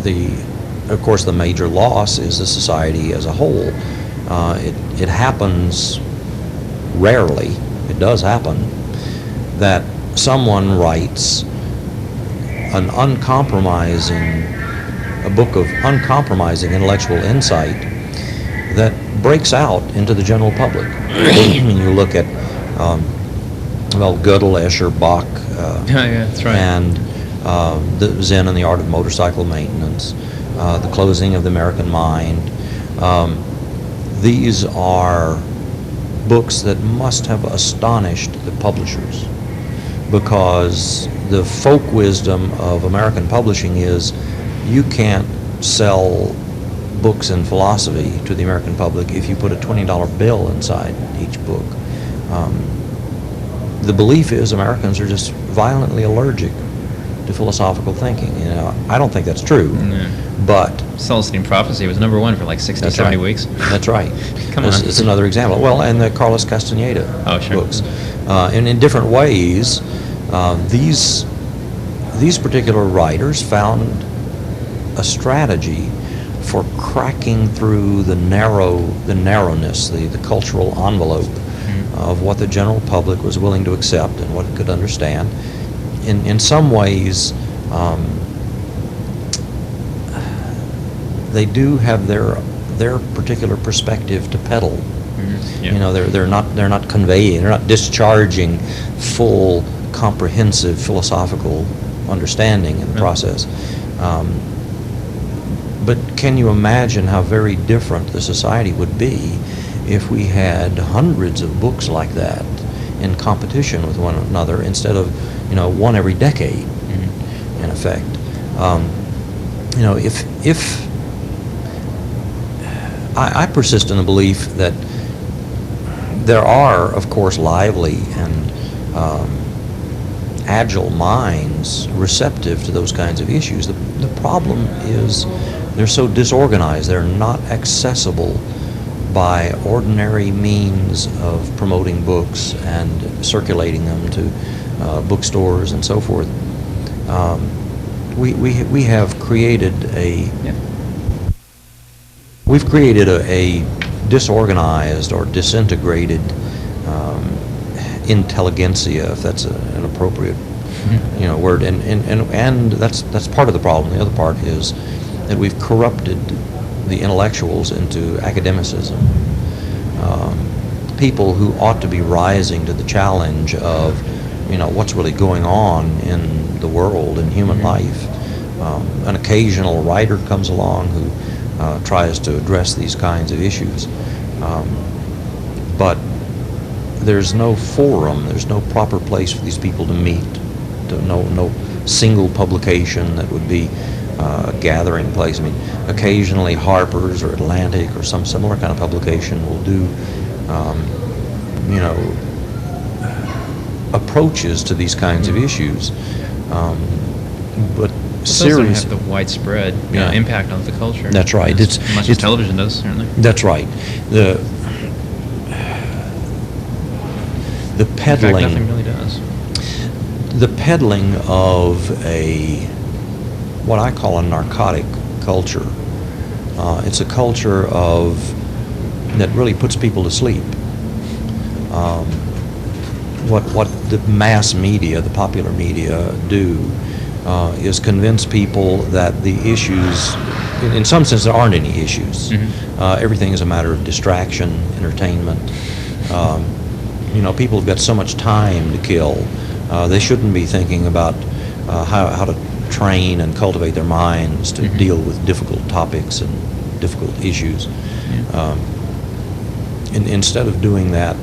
of course, the major loss is the society as a whole. It happens rarely, it does happen, that someone writes a book of uncompromising intellectual insight that breaks out into the general public. When you look at, Gödel, Escher, Bach, that's right. and the Zen and the Art of Motorcycle Maintenance, The Closing of the American Mind. These are books that must have astonished the publishers, because the folk wisdom of American publishing is you can't sell books in philosophy to the American public if you put a $20 bill inside each book. The belief is Americans are just violently allergic to philosophical thinking. I don't think that's true, but Celestine Prophecy was number one for like 60, 70 weeks. That's right. Come on. It's another example. Well, and the Carlos Castaneda books. And in different ways, these particular writers found a strategy for cracking through the narrowness, the cultural envelope of what the general public was willing to accept and what it could understand. In some ways, they do have their particular perspective to peddle. They're not conveying, they're not discharging full, comprehensive philosophical understanding in the process. But can you imagine how very different the society would be if we had hundreds of books like that in competition with one another instead of one every decade, in effect? If I persist in the belief that there are, of course, lively and agile minds receptive to those kinds of issues. The problem is they're so disorganized, they're not accessible by ordinary means of promoting books and circulating them to bookstores and so forth. We have created we've created a disorganized or disintegrated intelligentsia, if that's an appropriate word, and that's part of the problem. The other part is that we've corrupted the intellectuals into academicism. People who ought to be rising to the challenge of what's really going on in the world, in human life. An occasional writer comes along who tries to address these kinds of issues, but there's no forum, there's no proper place for these people to meet, no single publication that would be a gathering place. I mean, occasionally Harper's or Atlantic or some similar kind of publication will do, approaches to these kinds of issues, but serious. It doesn't have the widespread impact on the culture. That's right. As much as television does, certainly. That's right. The peddling. In fact, nothing really does. The peddling of what I call a narcotic culture. It's a culture that really puts people to sleep. What the mass media, the popular media, do is convince people that the issues, in some sense, there aren't any issues. Everything is a matter of distraction, entertainment. People have got so much time to kill. They shouldn't be thinking about how to train and cultivate their minds to deal with difficult topics and difficult issues. Instead of doing that,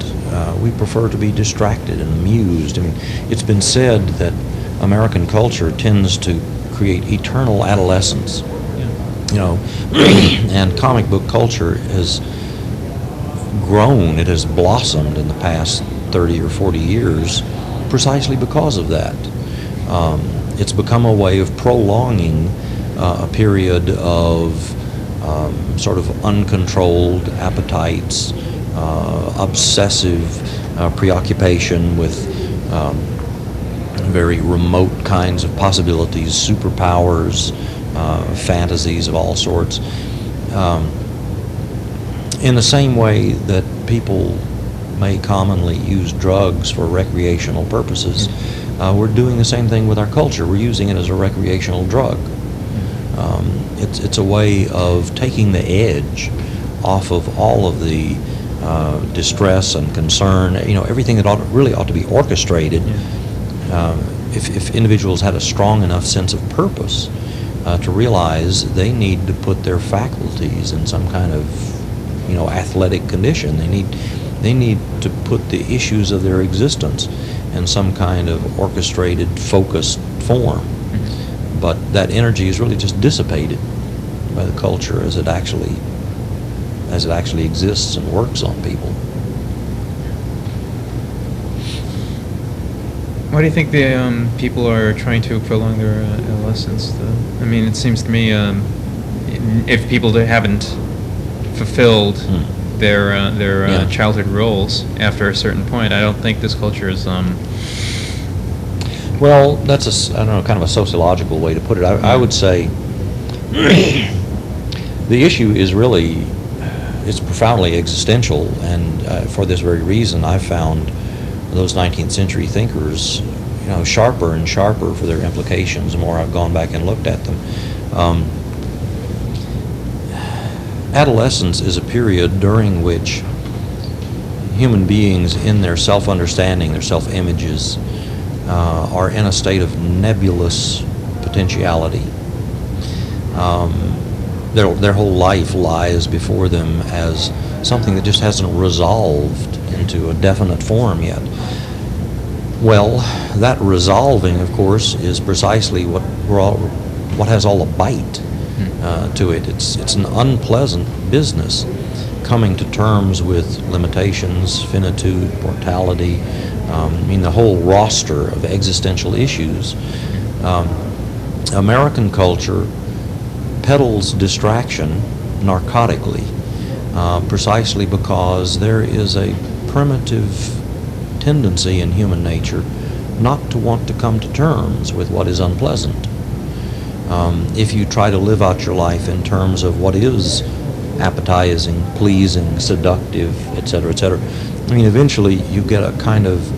we prefer to be distracted and amused. I mean, it's been said that American culture tends to create eternal adolescence. And comic book culture has grown, it has blossomed in the past 30 or 40 years precisely because of that. It's become a way of prolonging a period of sort of uncontrolled appetites, obsessive preoccupation with very remote kinds of possibilities, superpowers, fantasies of all sorts. In the same way that people may commonly use drugs for recreational purposes, we're doing the same thing with our culture. We're using it as a recreational drug. It's a way of taking the edge off of all of the distress and concern, everything that really ought to be orchestrated. If individuals had a strong enough sense of purpose to realize they need to put their faculties in some kind of athletic condition. They need to put the issues of their existence in some kind of orchestrated, focused form. But that energy is really just dissipated by the culture as it actually exists and works on people. Why do you think the people are trying to prolong their adolescence? It seems to me if people haven't fulfilled their childhood roles after a certain point, I don't think this culture is. Well, that's kind of a sociological way to put it. I would say the issue is really, it's profoundly existential, and for this very reason, I found those 19th century thinkers, sharper and sharper for their implications the more I've gone back and looked at them. Adolescence is a period during which human beings, in their self-understanding, their self-images, are in a state of nebulous potentiality. Their whole life lies before them as something that just hasn't resolved into a definite form yet. Well, that resolving, of course, is precisely what has all the bite to it. It's an unpleasant business, coming to terms with limitations, finitude, mortality, the whole roster of existential issues. American culture peddles distraction narcotically, precisely because there is a primitive tendency in human nature not to want to come to terms with what is unpleasant. If you try to live out your life in terms of what is appetizing, pleasing, seductive, etc., etc., eventually you get a kind of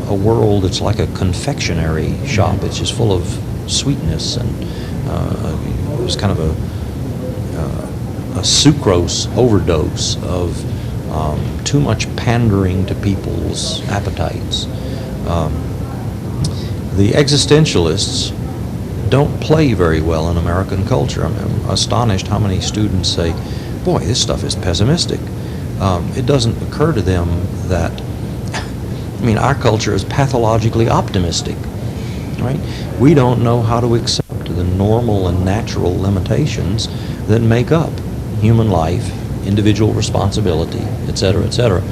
a world that's like a confectionery shop. It's just full of sweetness, and it's kind of a sucrose overdose of too much pandering to people's appetites. The existentialists don't play very well in American culture. I'm astonished how many students say, boy, this stuff is pessimistic. It doesn't occur to them that, our culture is pathologically optimistic, right? We don't know how to accept the normal and natural limitations that make up human life, individual responsibility, etc., etc.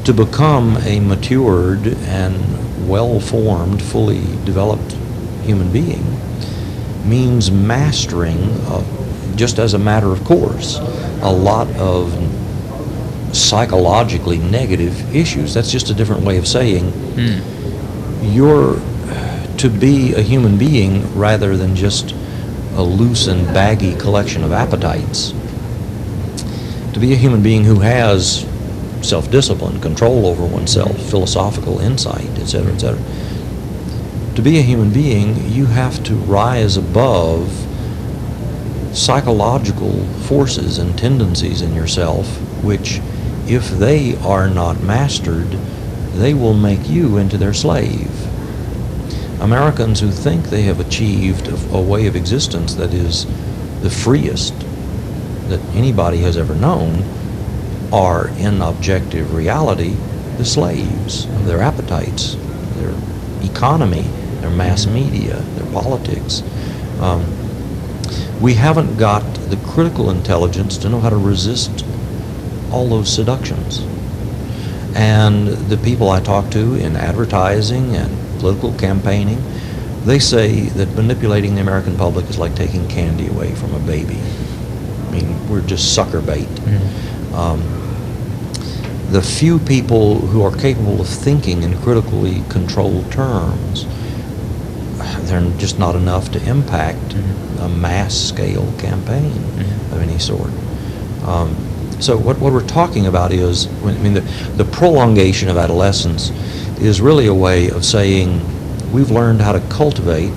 To become a matured and well-formed, fully developed human being means mastering, just as a matter of course, a lot of psychologically negative issues. That's just a different way of saying you're to be a human being rather than just a loose and baggy collection of appetites. To be a human being who has self-discipline, control over oneself, philosophical insight, etc., etc. To be a human being, you have to rise above psychological forces and tendencies in yourself, which, if they are not mastered, they will make you into their slave. Americans who think they have achieved a way of existence that is the freest that anybody has ever known are, in objective reality, the slaves of their appetites, their economy, their mass media, their politics. We haven't got the critical intelligence to know how to resist all those seductions. And the people I talk to in advertising and political campaigning, they say that manipulating the American public is like taking candy away from a baby. We're just sucker bait. The few people who are capable of thinking in critically controlled terms, they're just not enough to impact a mass-scale campaign of any sort. So what we're talking about is, the prolongation of adolescence is really a way of saying we've learned how to cultivate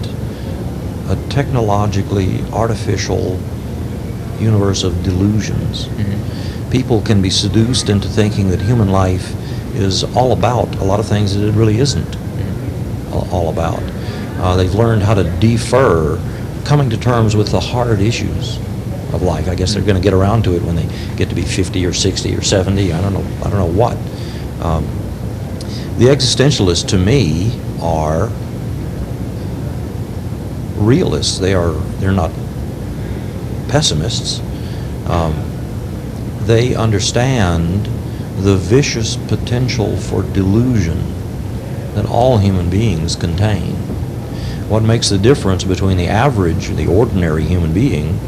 a technologically artificial universe of delusions. People can be seduced into thinking that human life is all about a lot of things that it really isn't all about. They've learned how to defer coming to terms with the hard issues of life. I guess they're going to get around to it when they get to be 50 or 60 or 70. I don't know what. The existentialists, to me, are realists. They're not pessimists. They understand the vicious potential for delusion that all human beings contain. What makes the difference between the average, the ordinary human being,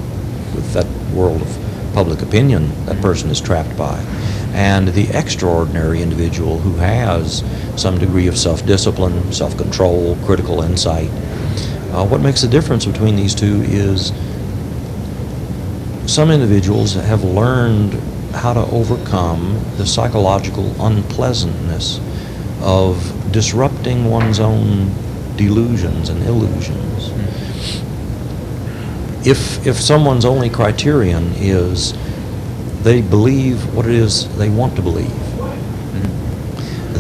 with that world of public opinion that person is trapped by, and the extraordinary individual who has some degree of self-discipline, self-control, critical insight? What makes the difference between these two is some individuals have learned how to overcome the psychological unpleasantness of disrupting one's own delusions and illusions. If someone's only criterion is they believe what it is they want to believe,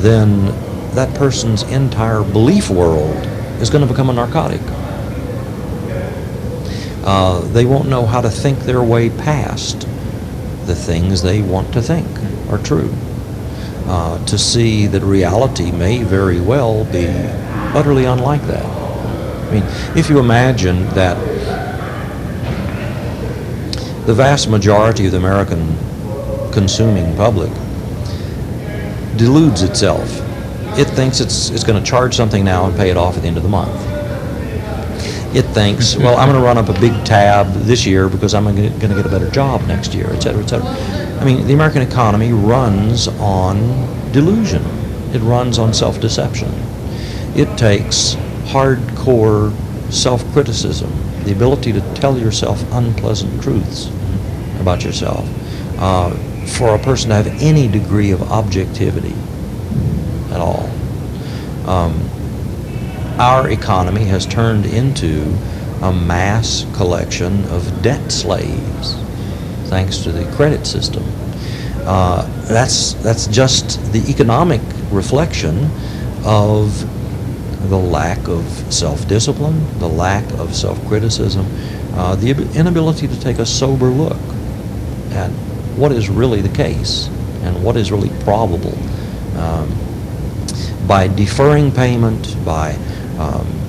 then that person's entire belief world is going to become a narcotic. They won't know how to think their way past the things they want to think are true. To see that reality may very well be utterly unlike that. I mean, if you imagine that the vast majority of the American consuming public deludes itself. It thinks it's going to charge something now and pay it off at the end of the month. It thinks, well, I'm going to run up a big tab this year because I'm going to get a better job next year, et cetera, et cetera. I mean, the American economy runs on delusion. It runs on self-deception. It takes hardcore self-criticism, the ability to tell yourself unpleasant truths about yourself, for a person to have any degree of objectivity at all. Our economy has turned into a mass collection of debt slaves, thanks to the credit system. That's just the economic reflection of the lack of self-discipline, the lack of self-criticism, the inability to take a sober look at what is really the case and what is really probable. By deferring payment, by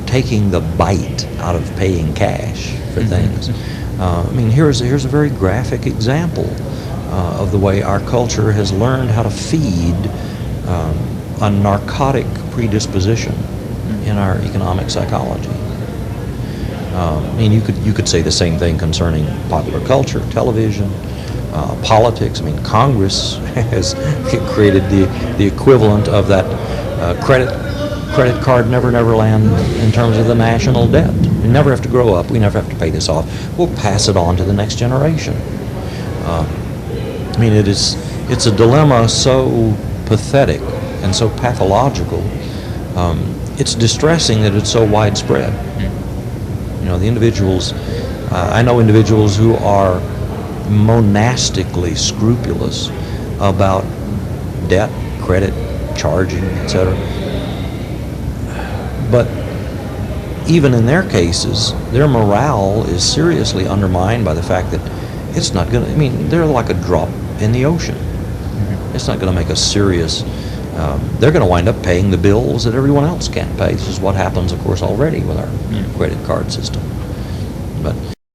taking the bite out of paying cash for things. I mean, here's a very graphic example of the way our culture has learned how to feed a narcotic predisposition in our economic psychology. I mean, you could say the same thing concerning popular culture, television, politics. I mean, Congress has created the equivalent of that credit card never land in terms of the national debt. We never have to grow up. We never have to pay this off. We'll pass it on to the next generation. I mean, it's a dilemma so pathetic and so pathological. It's distressing that it's so widespread. You know, the individuals, I know individuals who are monastically scrupulous about debt, credit, charging, etc. But even in their cases, their morale is seriously undermined by the fact that it's not going to, I mean, they're like a drop in the ocean. It's not going to make a serious, they're going to wind up paying the bills that everyone else can't pay. This is what happens, of course, already with our credit card system. But